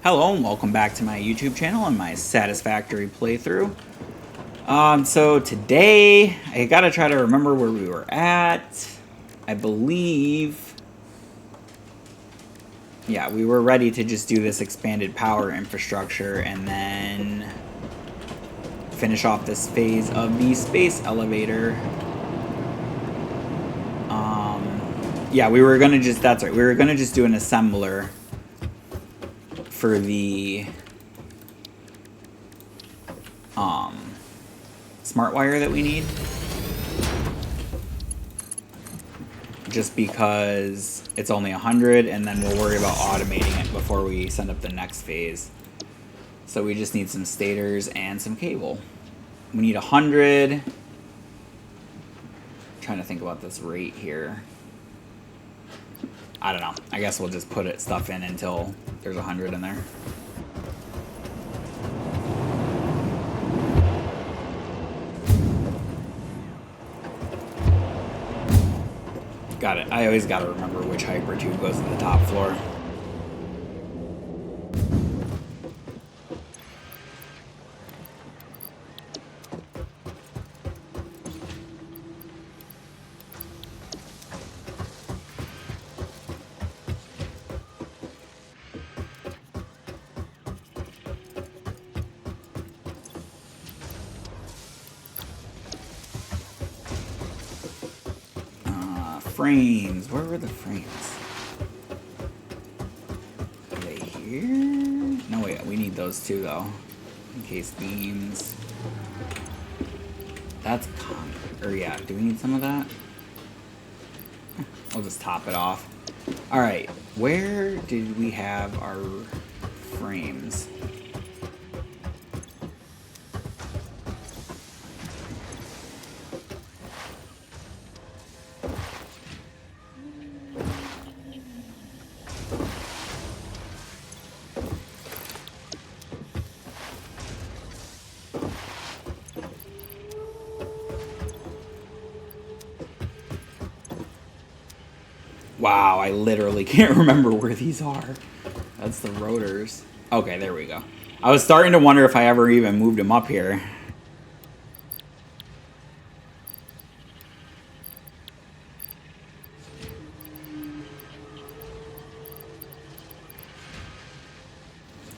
Hello and welcome back to my YouTube channel and my Satisfactory playthrough. So today I gotta try to remember where we were at. I believe, yeah, we were ready to just do this expanded power infrastructure and then finish off this phase of the space elevator. Yeah, we were gonna just, that's right, we were gonna just do an assembler for the smart wire that we need, just because it's only 100 and then we'll worry about automating it before we send up the next phase. So we just need some stators and some cable. We need 100. I'm trying to think about this rate here. I don't know, I guess we'll just put stuff in until there's 100 in there. Got it. I always gotta remember which hyper tube goes to the top floor. Frames. Where were the frames? Are they here? No, wait. We need those too, though. Encased beams. That's or yeah. Do we need some of that? I'll just top it off. All right. Where did we have our frames? Wow, I literally can't remember where these are. That's the rotors. Okay, there we go. I was starting to wonder if I ever even moved them up here.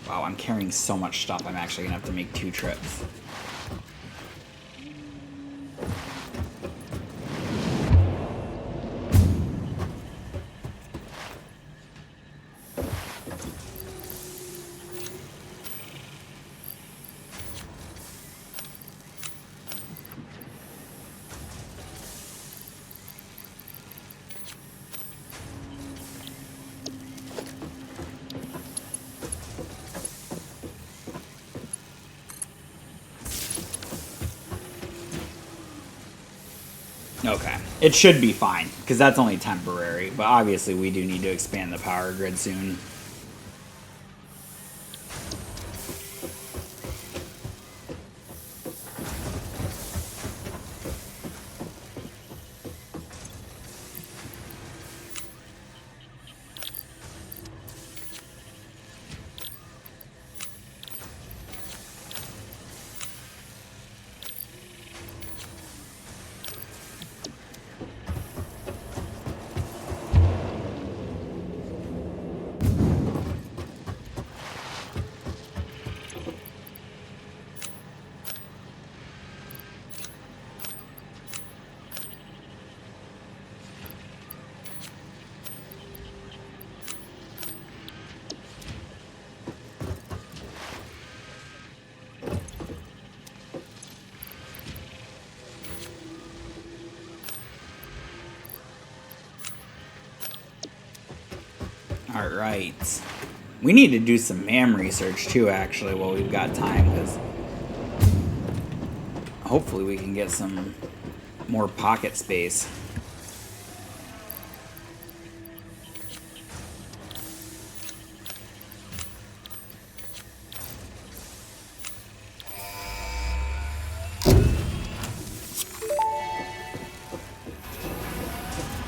Wow, I'm carrying so much stuff, I'm actually gonna have to make 2 trips. Okay, it should be fine, because that's only temporary, but obviously we do need to expand the power grid soon. Alright. We need to do some MAM research too, actually, while we've got time, because hopefully we can get some more pocket space.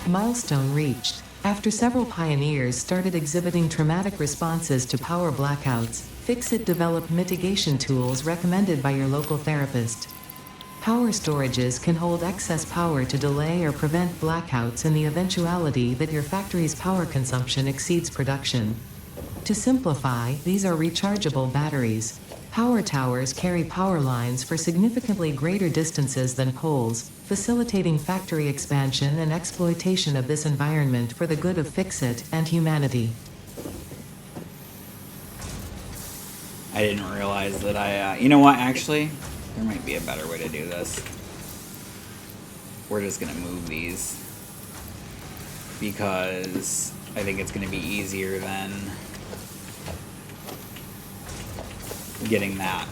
Milestone reached. After several pioneers started exhibiting traumatic responses to power blackouts, Fixit developed mitigation tools recommended by your local therapist. Power storages can hold excess power to delay or prevent blackouts in the eventuality that your factory's power consumption exceeds production. To simplify, these are rechargeable batteries. Power towers carry power lines for significantly greater distances than poles, facilitating factory expansion and exploitation of this environment for the good of Fixit and humanity. I didn't realize that you know what, actually, there might be a better way to do this. We're just gonna move these because I think it's gonna be easier than getting that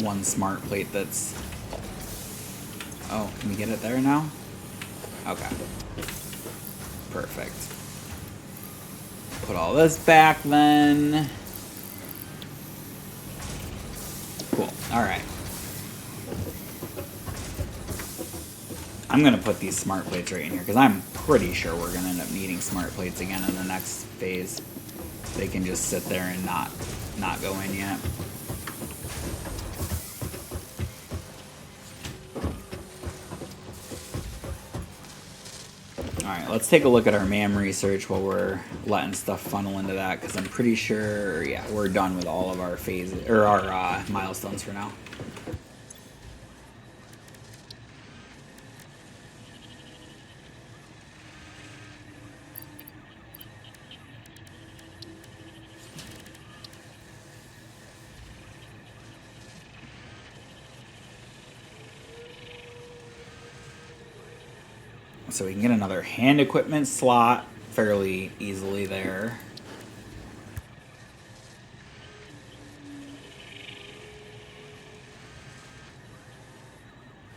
one smart plate that's... Oh, can we get it there now? Okay. Perfect. Put all this back then. Cool. Alright. I'm going to put these smart plates right in here because I'm pretty sure we're going to end up needing smart plates again in the next phase. They can just sit there and not go in yet. Alright, let's take a look at our MAM research while we're letting stuff funnel into that, because I'm pretty sure, yeah, we're done with all of our phases, or our milestones for now. So we can get another hand equipment slot fairly easily there.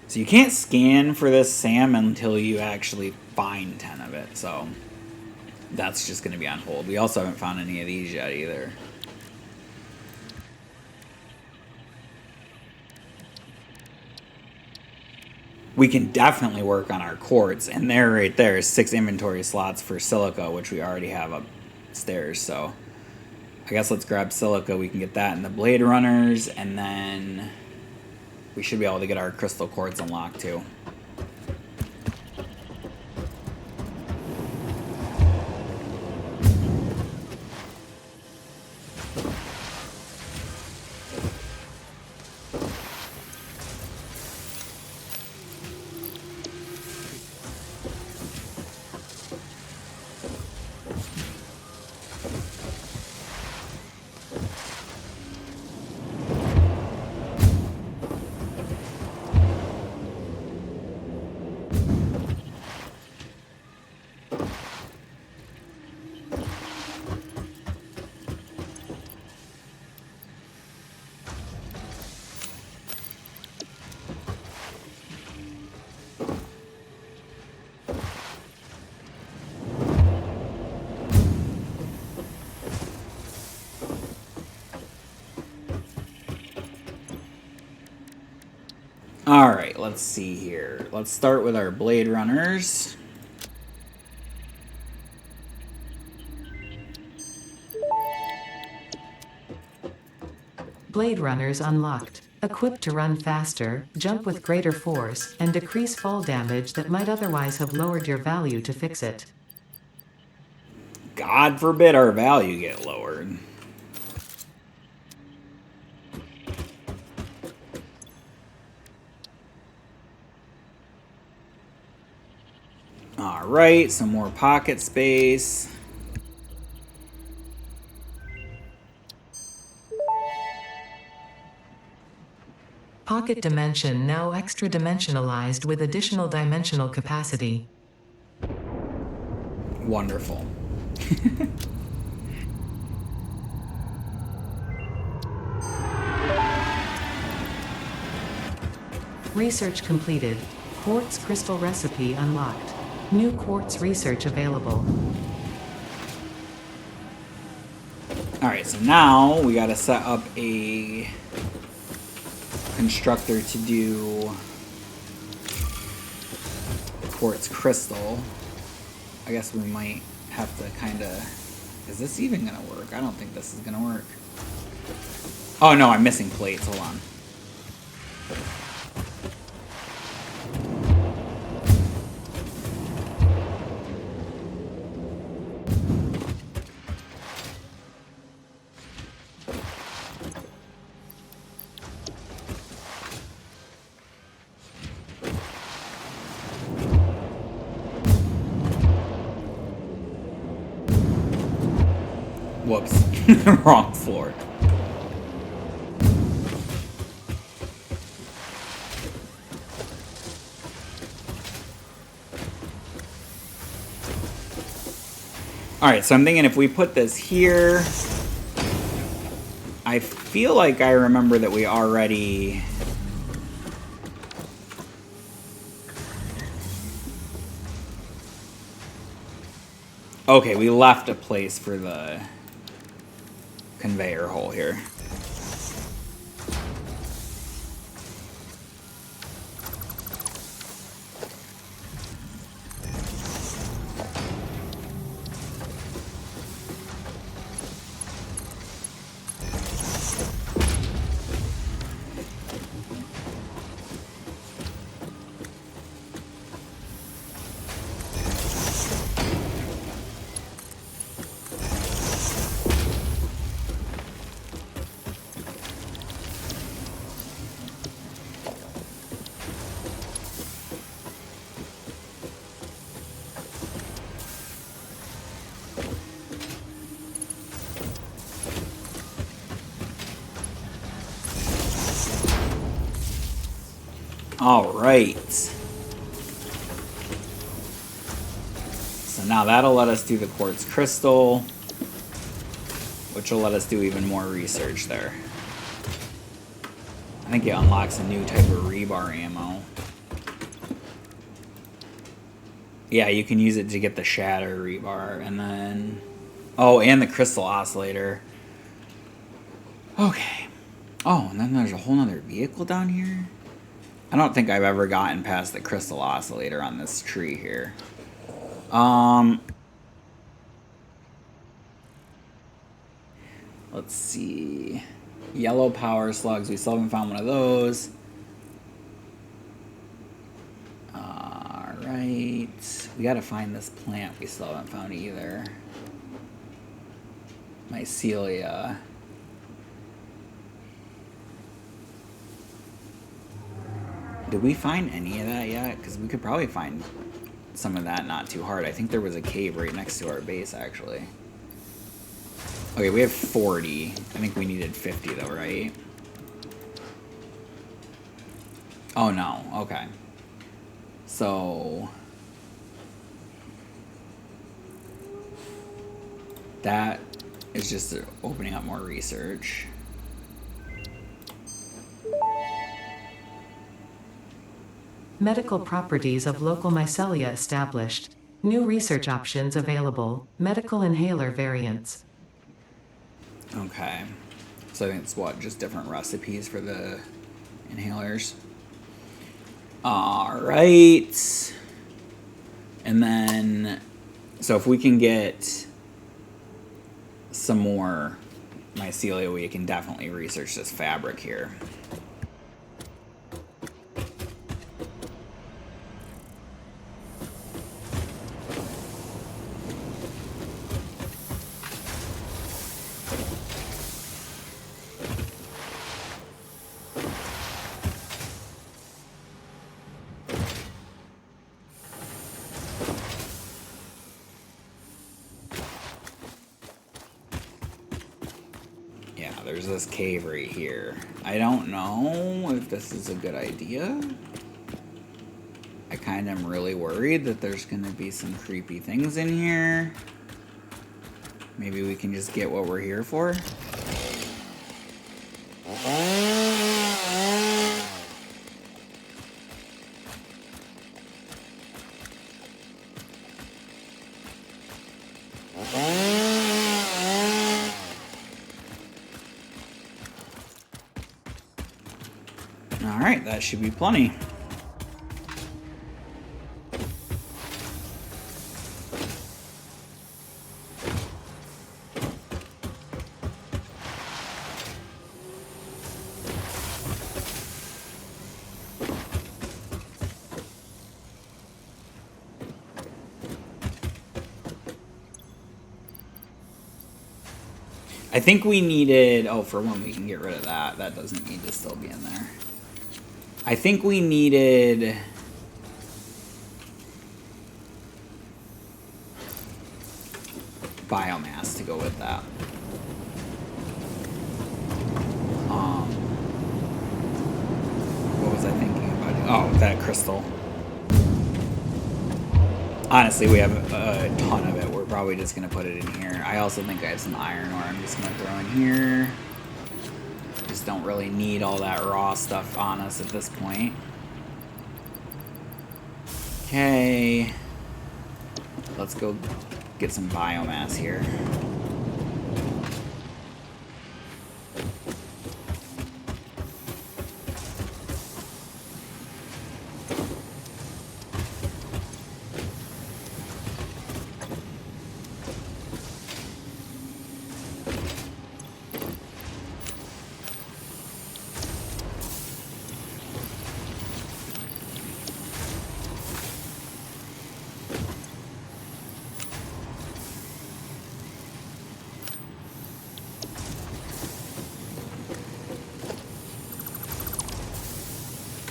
So you can't scan for this SAM until you actually find 10 of it, so that's just going to be on hold. We also haven't found any of these yet either. We can definitely work on our quartz, and there, right there, is 6 inventory slots for silica, which we already have upstairs. So I guess let's grab silica. We can get that in the blade runners, and then we should be able to get our crystal quartz unlocked too. Alright, let's see here. Let's start with our blade runners. Blade runners unlocked. Equipped to run faster, jump with greater force, and decrease fall damage that might otherwise have lowered your value to Fixit. God forbid our value get lowered. Alright, some more pocket space. Pocket dimension now extra dimensionalized with additional dimensional capacity. Wonderful. Research completed. Quartz crystal recipe unlocked. New quartz research available. Alright, so now we gotta set up a constructor to do quartz crystal. I guess we might have to kind of... Is this even going to work? I don't think this is going to work. Oh, no, I'm missing plates. Hold on. Whoops. Wrong floor. Alright, so I'm thinking if we put this here... I feel like I remember that we already... Okay, we left a place for the conveyor hole here. Alright. So now that'll let us do the quartz crystal, which will let us do even more research there. I think it unlocks a new type of rebar ammo. Yeah, you can use it to get the shatter rebar, and then... Oh, and the crystal oscillator. Okay. Oh, and then there's a whole nother vehicle down here? I don't think I've ever gotten past the crystal oscillator on this tree here. Let's see. Yellow power slugs. We still haven't found one of those. Alright. We gotta find this plant we still haven't found either. Mycelia. Did we find any of that yet? Because we could probably find some of that not too hard. I think there was a cave right next to our base, actually. Okay, we have 40. I think we needed 50, though, right? Oh, no. Okay. So... that is just opening up more research. Medical properties of local mycelia established. New research options available. Medical inhaler variants. Okay. So I think it's what? Just different recipes for the inhalers. Alright. And then... So if we can get some more mycelia, we can definitely research this fabric here. There's this cave right here. I don't know if this is a good idea. I kind of am really worried that there's going to be some creepy things in here. Maybe we can just get what we're here for. Alright, that should be plenty. I think we needed... Oh, for one, we can get rid of that. That doesn't need to still be in there. I think we needed... biomass to go with that. What was I thinking about? Oh, that crystal. Honestly, we have a ton of it. We're probably just going to put it in here. I also think I have some iron ore I'm just going to throw in here. Just don't really need all that raw stuff on us at this point. Okay. Let's go get some biomass here.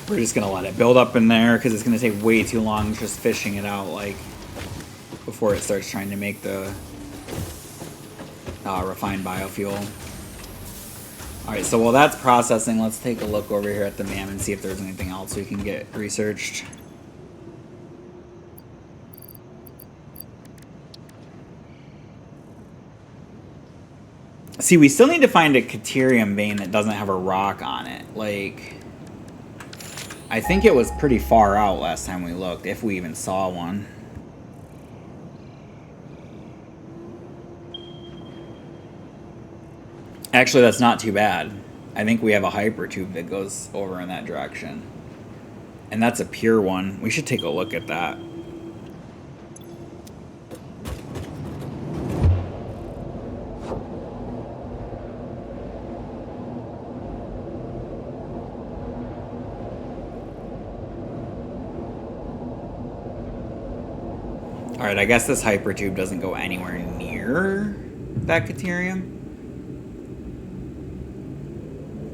We're just gonna let it build up in there because it's gonna take way too long just fishing it out, like, before it starts trying to make the refined biofuel. Alright, so while that's processing, let's take a look over here at the MAM and see if there's anything else we can get researched. See, we still need to find a Caterium vein that doesn't have a rock on it. Like... I think it was pretty far out last time we looked, if we even saw one. Actually, that's not too bad. I think we have a hypertube that goes over in that direction. And that's a pure one. We should take a look at that. Alright, I guess this hypertube doesn't go anywhere near that Caterium.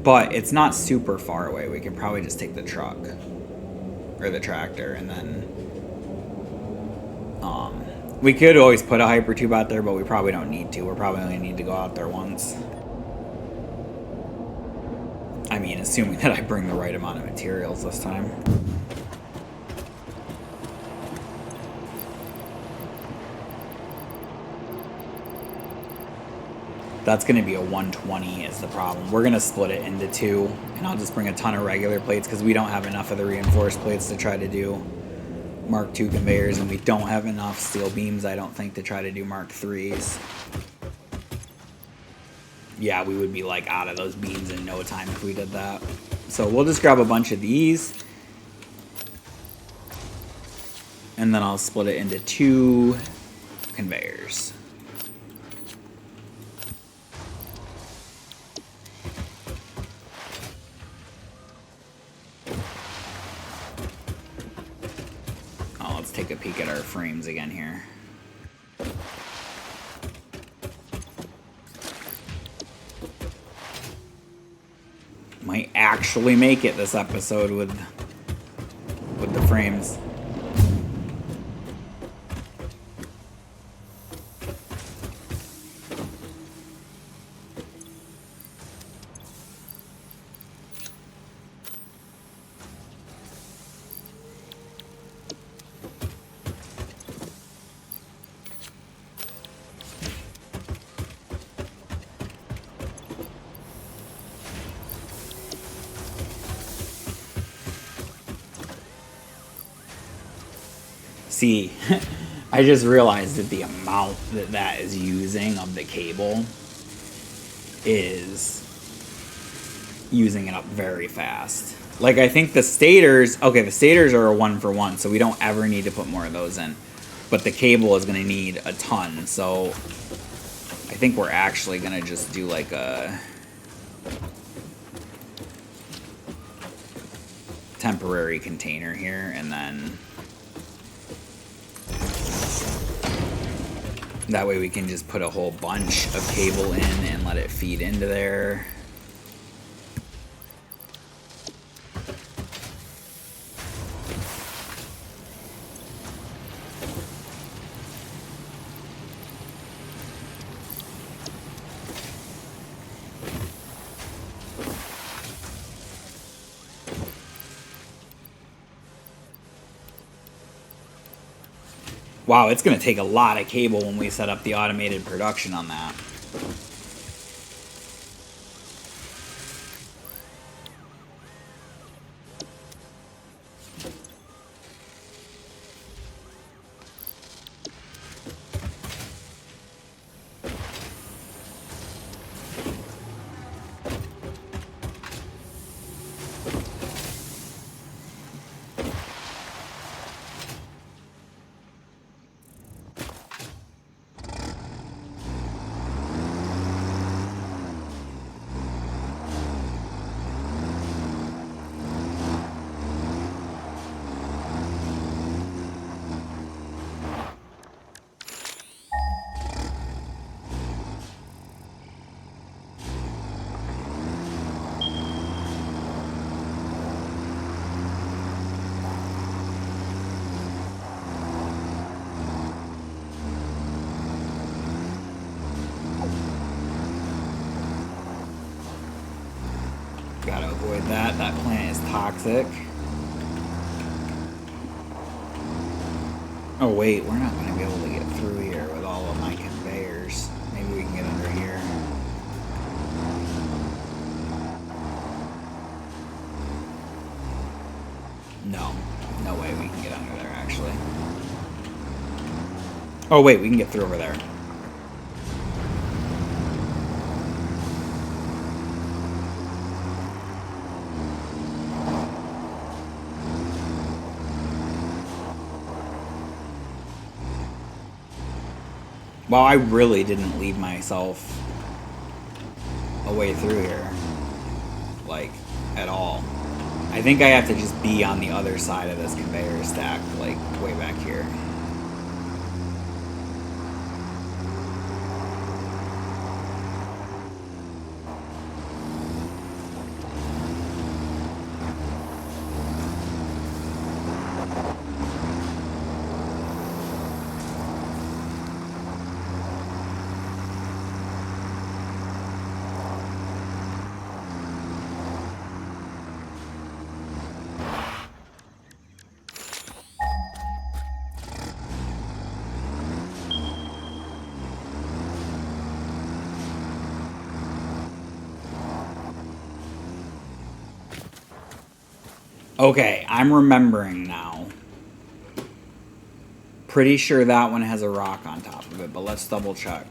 But it's not super far away. We can probably just take the truck. Or the tractor, and then... we could always put a hypertube out there, but we probably don't need to. We're probably only need to go out there once. I mean, assuming that I bring the right amount of materials this time. That's going to be a 120 is the problem. We're going to split it into two, and I'll just bring a ton of regular plates because we don't have enough of the reinforced plates to try to do Mark II conveyors, and we don't have enough steel beams, I don't think, to try to do Mark IIIs. Yeah, we would be like out of those beams in no time if we did that. So we'll just grab a bunch of these, and then I'll split it into two conveyors. Take a peek at our frames again here. Might actually make it this episode with the frames. See, I just realized that the amount that that is using of the cable is using it up very fast. Like, I think the stators... Okay, the stators are a 1-for-1, so we don't ever need to put more of those in. But the cable is going to need a ton, so... I think we're actually going to just do, like, a... temporary container here, and then... That way we can just put a whole bunch of cable in and let it feed into there. Wow, it's going to take a lot of cable when we set up the automated production on that. Gotta avoid that. That plant is toxic. Oh wait, we're not going to be able to get through here with all of my conveyors. Maybe we can get under here. No. No way we can get under there, actually. Oh wait, we can get through over there. Wow, I really didn't leave myself a way through here. Like, at all. I think I have to just be on the other side of this conveyor stack, like, way back here. Okay, I'm remembering now. Pretty sure that one has a rock on top of it, but let's double check.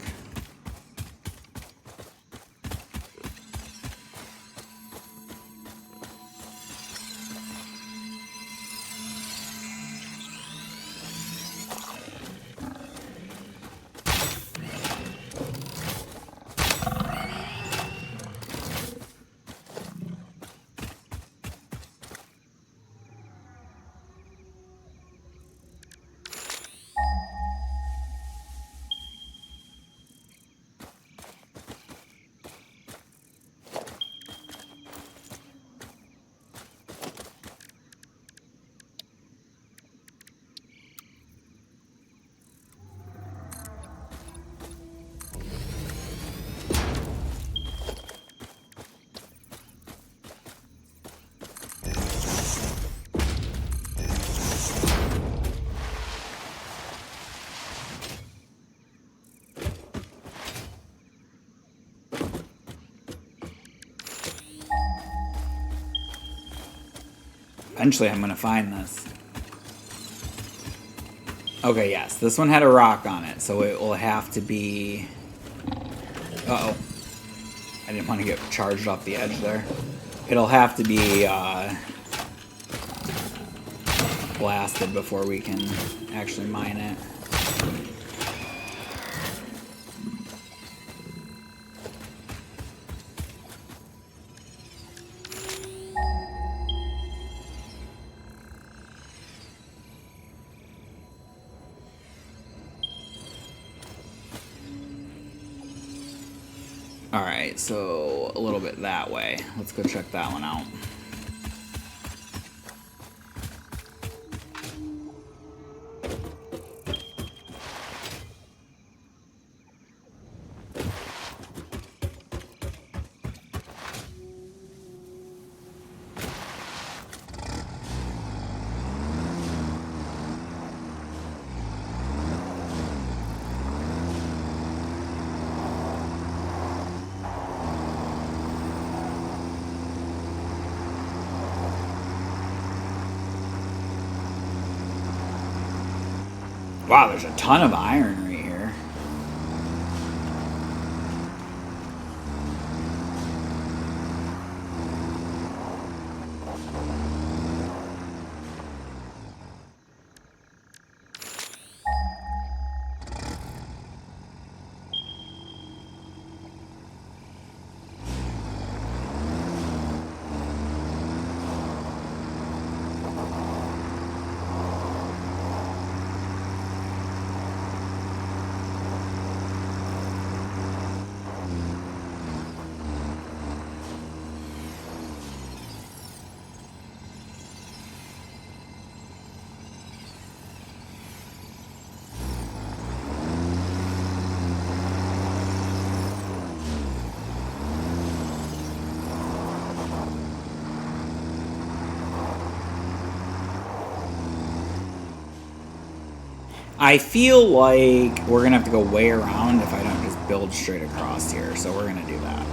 Eventually I'm going to find this. Okay, yes. This one had a rock on it, so it will have to be... Uh-oh. I didn't want to get charged off the edge there. It'll have to be blasted before we can actually mine it. Alright, so a little bit that way. Let's go check that one out. Wow, there's a ton of iron right here. I feel like we're gonna have to go way around if I don't just build straight across here, so we're gonna do that.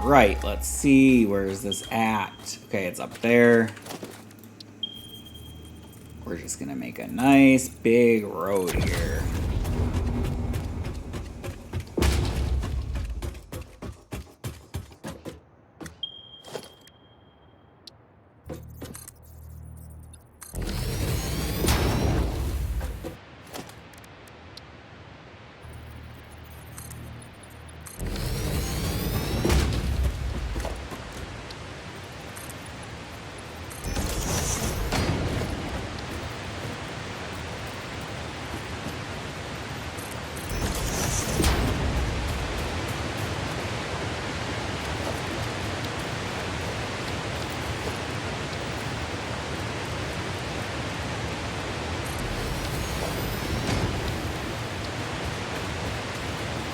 Alright, let's see, where is this at? Okay, it's up there. We're just gonna make a nice big road here.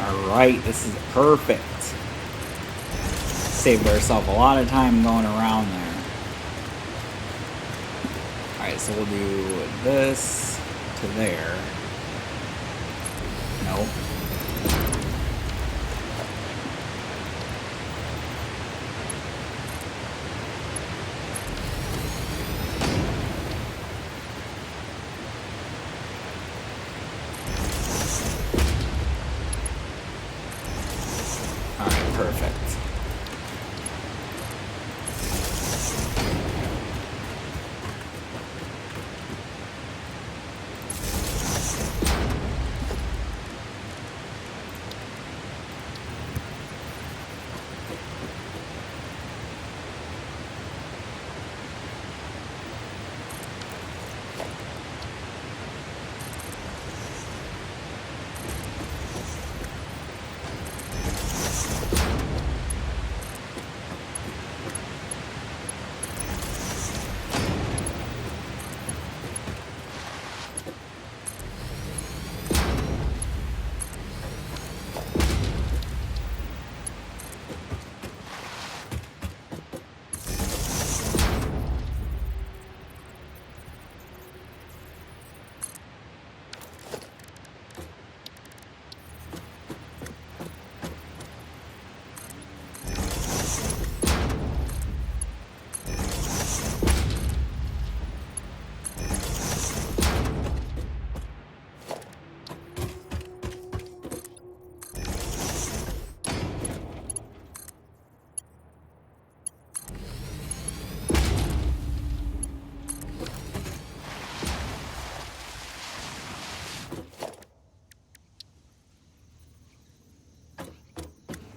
Alright, this is perfect. Saved ourselves a lot of time going around there. Alright, so we'll do this to there. Nope. Alright, perfect.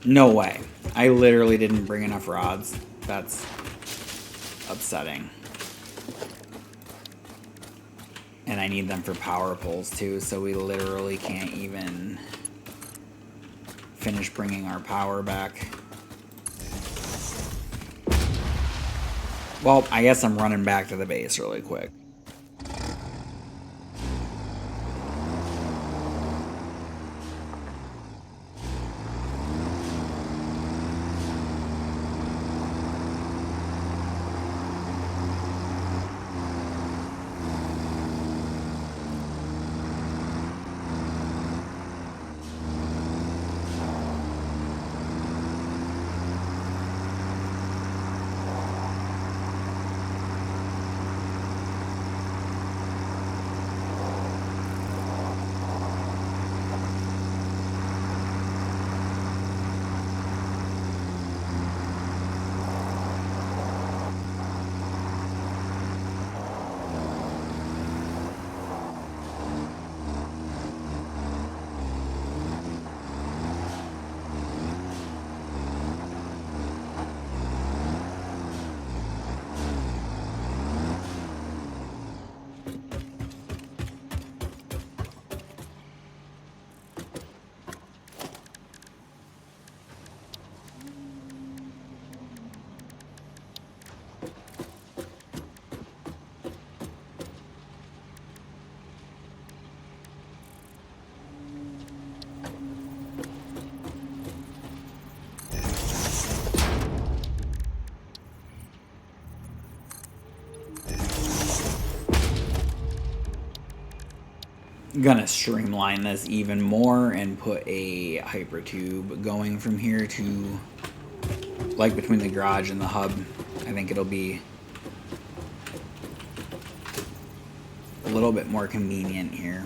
No way. I literally didn't bring enough rods. That's upsetting. And I need them for power poles too, so we literally can't even finish bringing our power back. Well, I guess I'm running back to the base really quick. Gonna streamline this even more and put a hyper tube going from here to, like, between the garage and the hub. I think it'll be a little bit more convenient here.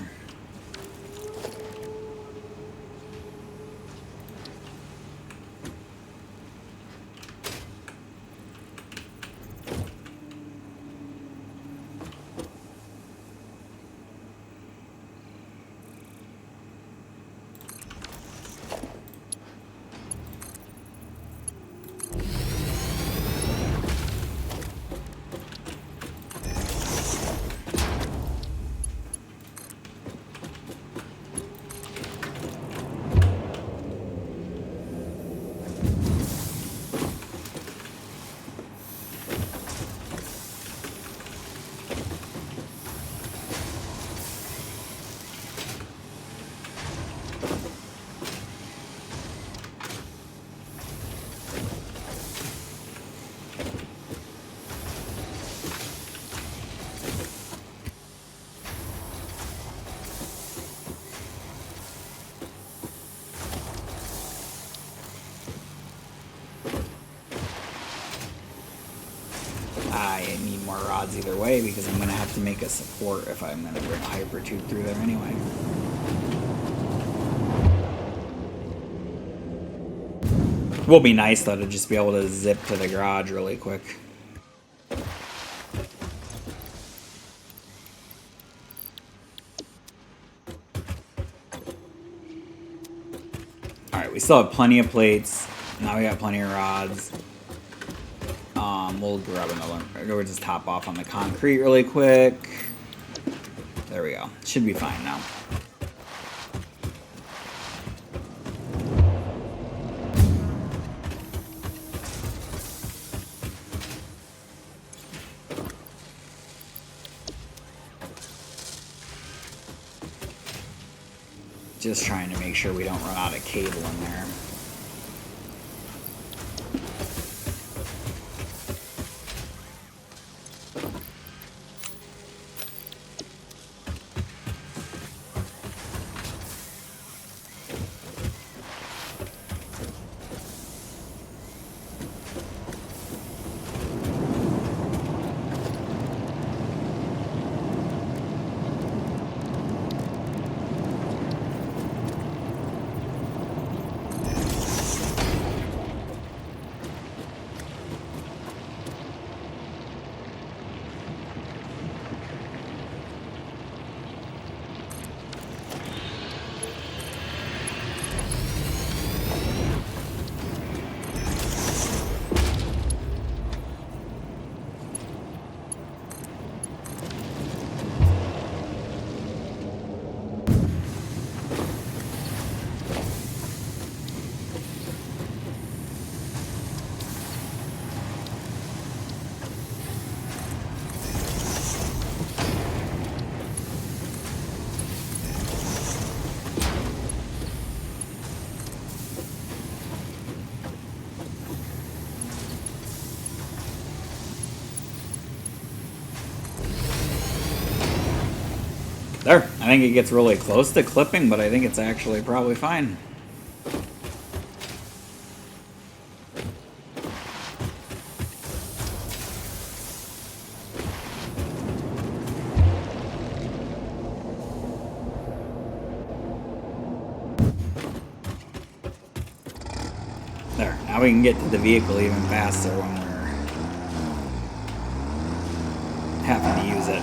I need more rods either way because I'm going to have to make a support if I'm going to bring a hyper tube through there anyway. Will be nice though to just be able to zip to the garage really quick. Alright, we still have plenty of plates. Now we got plenty of rods. We'll grab another one. We'll just top off on the concrete really quick. There we go. Should be fine now. Just trying to make sure we don't run out of cable in there. There. I think it gets really close to clipping, but I think it's actually probably fine. There. Now we can get to the vehicle even faster when we're having to use it.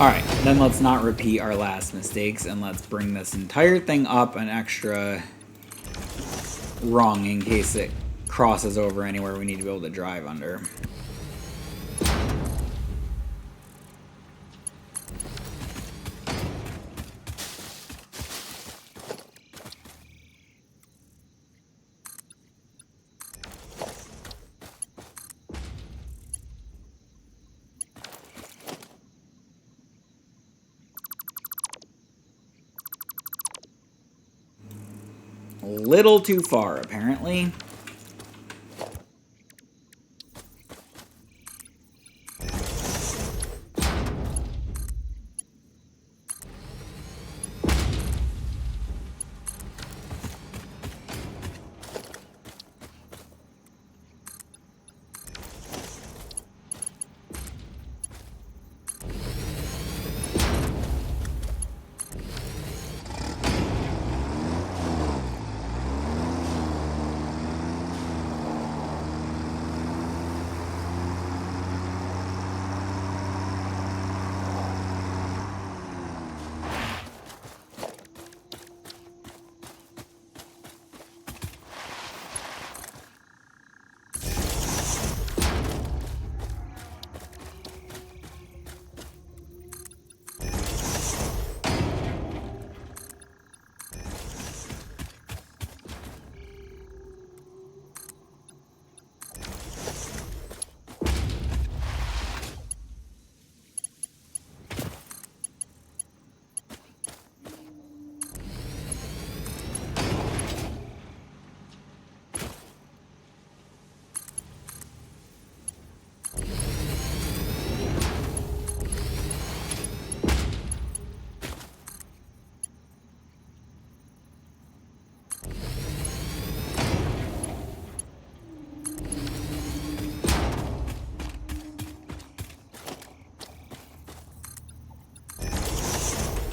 Alright, then let's not repeat our last mistakes, and let's bring this entire thing up an extra rung in case it crosses over anywhere we need to be able to drive under. A little too far, apparently.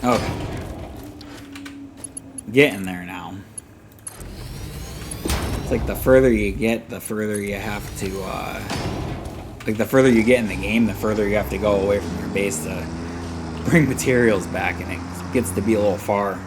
Okay. Getting there now. It's like the further you get, the further you have to, like the further you get in the game, the further you have to go away from your base to bring materials back, and it gets to be a little far.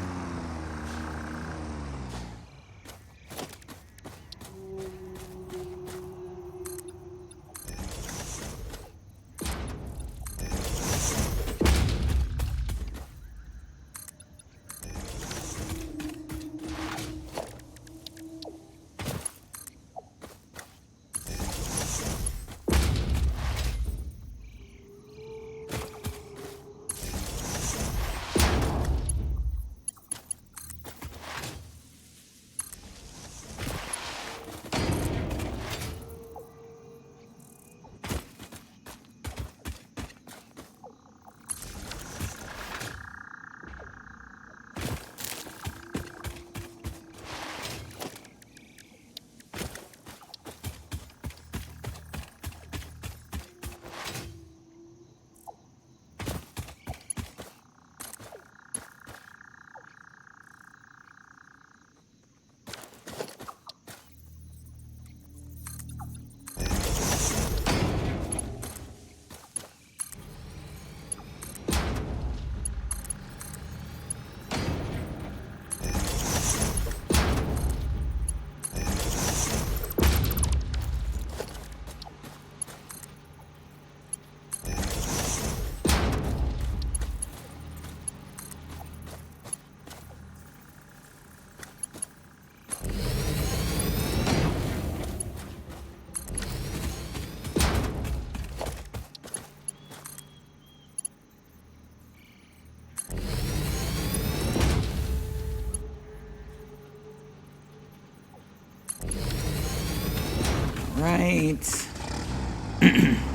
Right.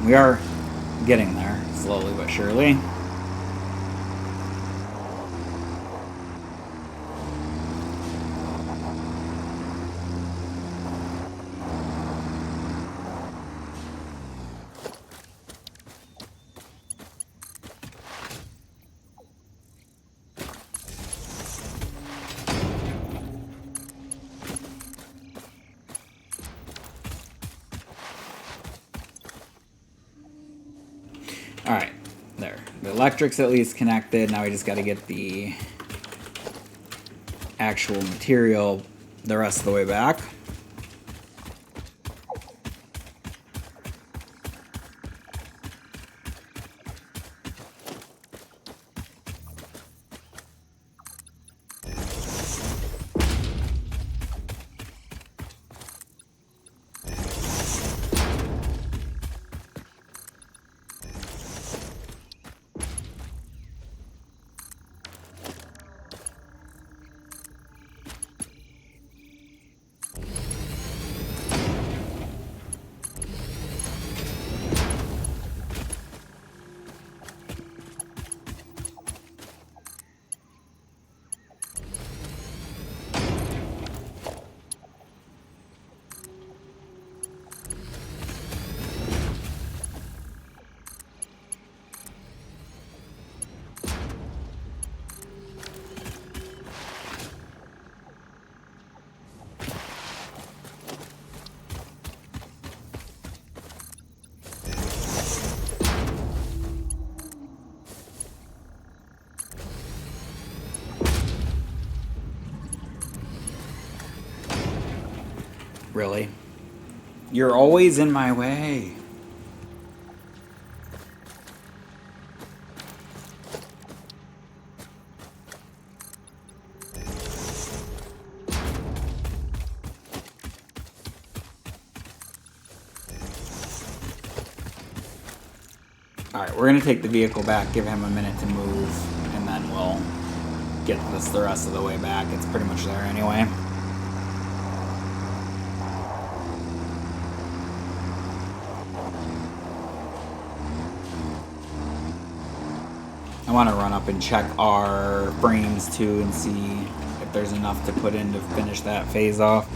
We are getting there, slowly but surely. Alright, there. The electric's at least connected. Now we just got to get the actual material the rest of the way back. Really? You're always in my way. Alright, we're going to take the vehicle back, give him a minute to move, and then we'll get this the rest of the way back. It's pretty much there anyway. I want to run up and check our frames too and see if there's enough to put in to finish that phase off.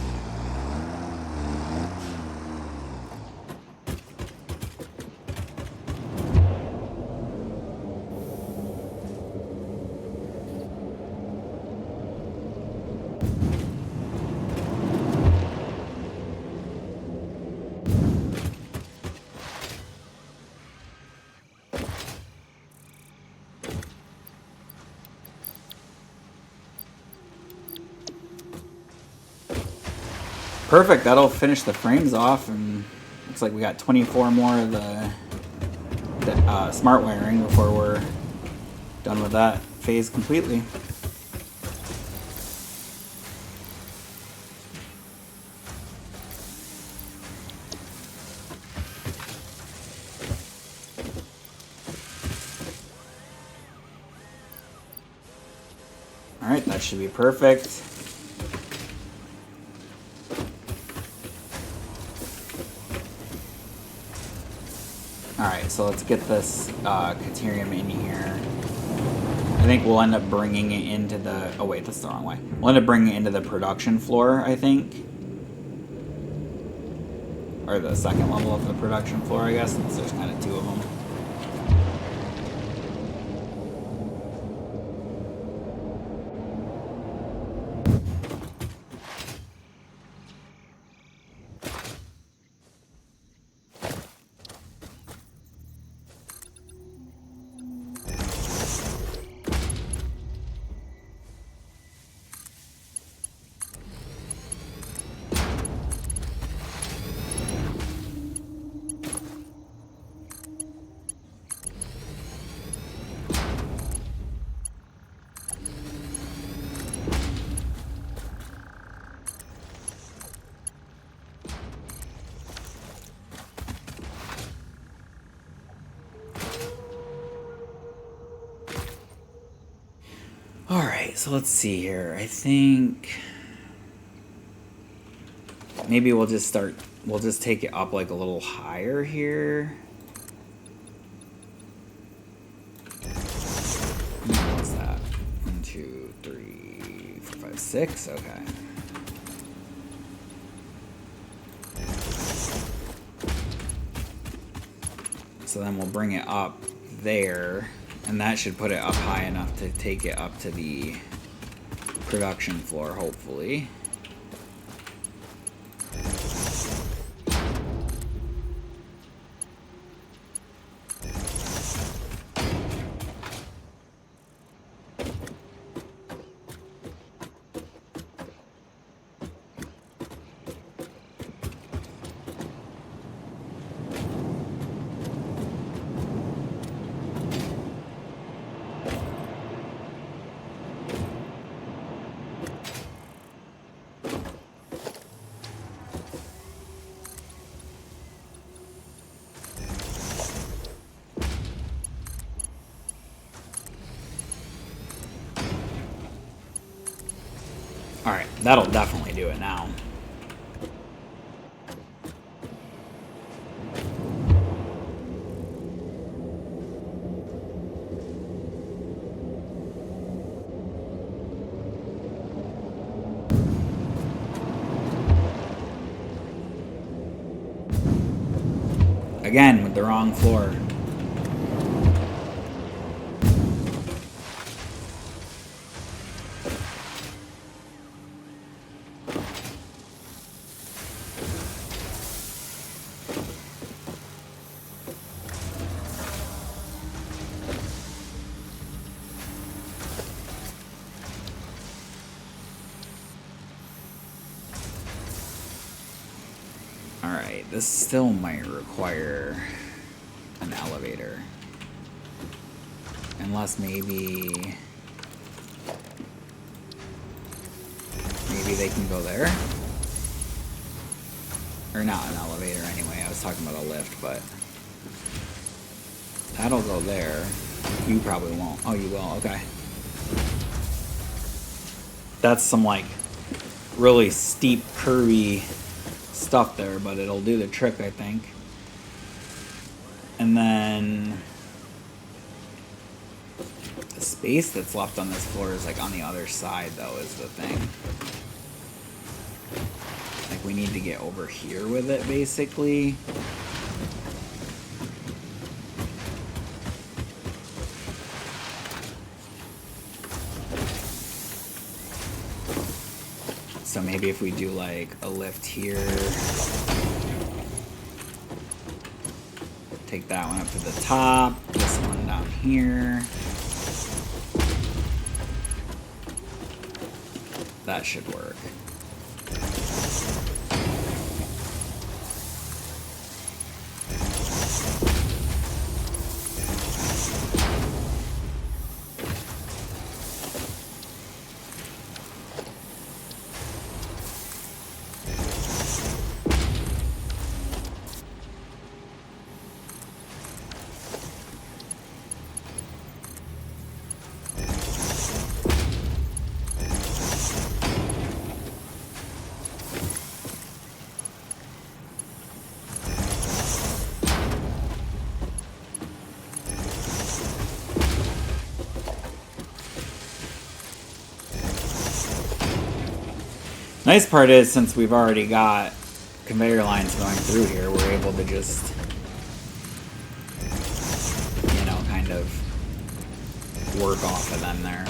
Perfect, that'll finish the frames off, and looks like we got 24 more of the smart wiring before we're done with that phase completely. Alright, that should be perfect. Alright, so let's get this Caterium in here. I think we'll end up bringing it into the... Oh wait, that's the wrong way. We'll end up bringing it into the production floor, I think. Or the second level of the production floor, I guess, since there's kind of two of them. Alright, so let's see here. I think maybe we'll just start we'll just take it up like a little higher here. What's that? 1, 2, 3, 4, 5, 6. Okay. So then we'll bring it up there, and that should put it up high enough to take it up to the production floor, hopefully. Alright, that'll definitely do it now. Again, with the wrong floor. Alright, this still might require an elevator. Unless maybe they can go there? Or not an elevator anyway, I was talking about a lift, but that'll go there. You probably won't. Oh, you will, okay. That's some like really steep, curvy stuff there, but it'll do the trick, I think. And then the space that's left on this floor is like on the other side, though, is the thing. Like we need to get over here with it, basically. So maybe if we do like a lift here, take that one up to the top, this one down here. That should work. Nice part is, since we've already got conveyor lines going through here, we're able to just, you know, kind of work off of them there.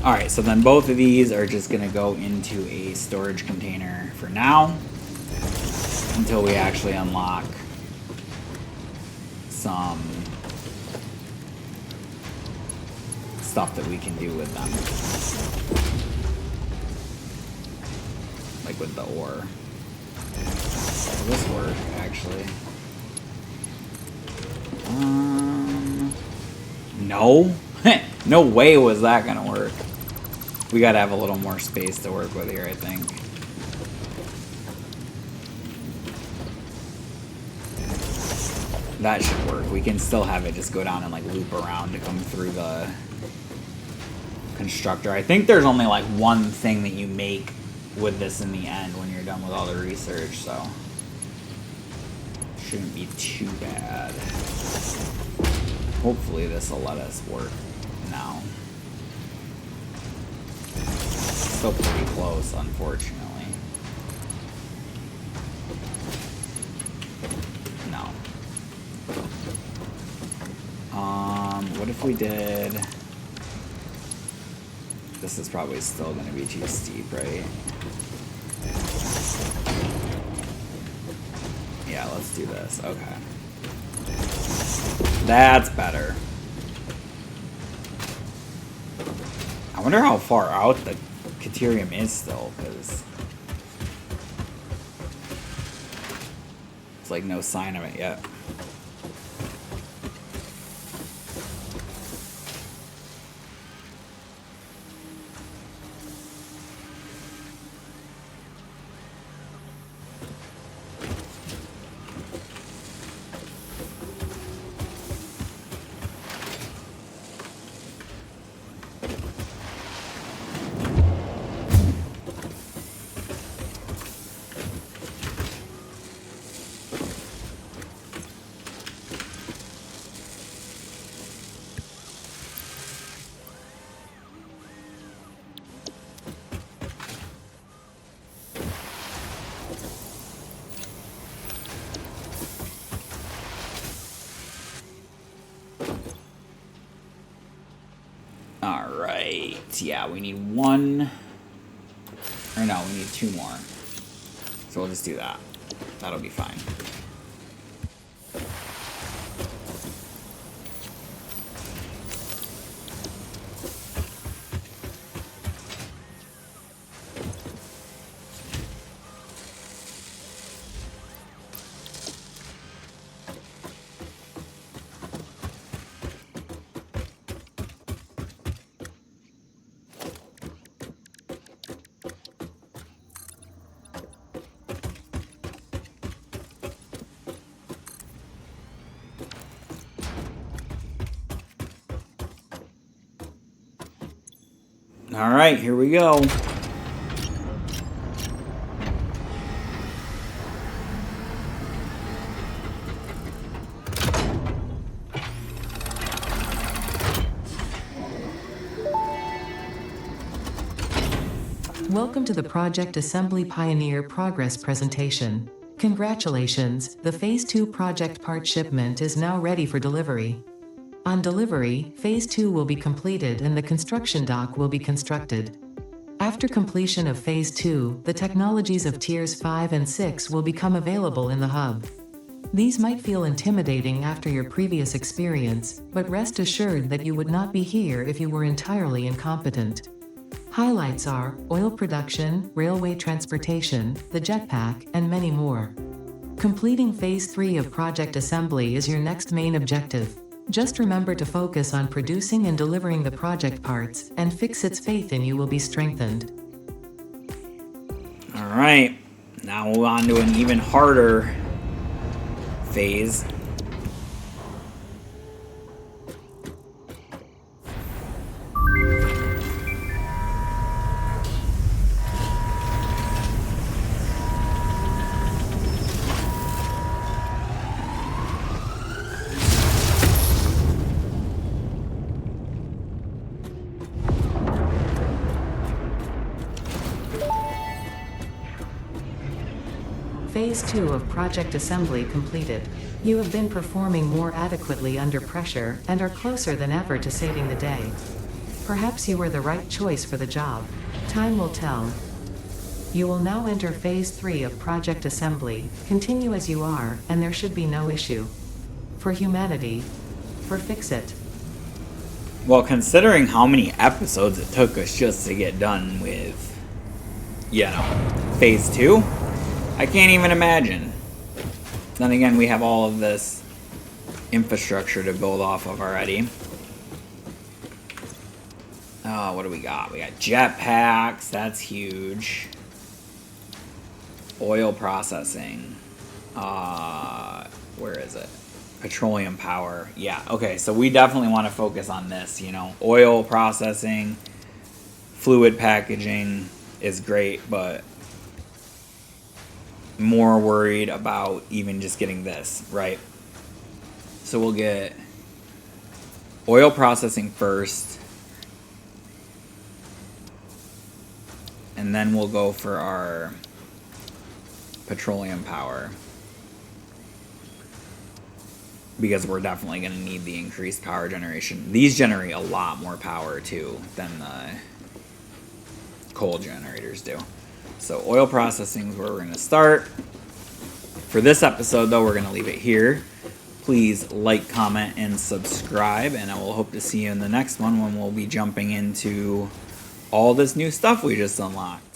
Alright, so then both of these are just going to go into a storage container for now, until we actually unlock some stuff that we can do with them. Like with the ore. Will this work, actually? No? No way was that gonna work. We gotta have a little more space to work with here, I think. That should work. We can still have it just go down and like loop around to come through the constructor. I think there's only like one thing that you make with this in the end when you're done with all the research, so shouldn't be too bad. Hopefully this will let us work now. Still pretty close, unfortunately. No. What if we did... This is probably still going to be too steep, right? Yeah, let's do this. Okay. That's better. I wonder how far out the Caterium is still, because it's like no sign of it yet. Yeah, we need one, or no, we need two more. So we'll just do that. That'll be fine. All right, here we go. Welcome to the Project Assembly Pioneer Progress presentation. Congratulations, the Phase 2 project part shipment is now ready for delivery. On delivery, Phase 2 will be completed and the construction dock will be constructed. After completion of Phase 2, the technologies of Tiers 5 and 6 will become available in the hub. These might feel intimidating after your previous experience, but rest assured that you would not be here if you were entirely incompetent. Highlights are oil production, railway transportation, the jetpack, and many more. Completing Phase 3 of Project Assembly is your next main objective. Just remember to focus on producing and delivering the project parts, and Fixit's faith in you will be strengthened. Alright, now we're on to an even harder phase. Phase 2 of Project Assembly completed. You have been performing more adequately under pressure and are closer than ever to saving the day. Perhaps you were the right choice for the job. Time will tell. You will now enter Phase 3 of Project Assembly. Continue as you are, and there should be no issue. For humanity. For Fixit. Well, considering how many episodes it took us just to get done with, you know, phase 2, I can't even imagine. Then again, we have all of this infrastructure to build off of already. What do we got? We got jetpacks. That's huge. Oil processing. Where is it? Petroleum power. Yeah, okay, so we definitely want to focus on this, you know. Oil processing, fluid packaging is great, but more worried about even just getting this, right? So we'll get oil processing first, and then we'll go for our petroleum power, because we're definitely going to need the increased power generation. These generate a lot more power too than the coal generators do. So oil processing is where we're going to start. For this episode though, we're going to leave it here. Please like, comment, and subscribe, and I will hope to see you in the next one when we'll be jumping into all this new stuff we just unlocked.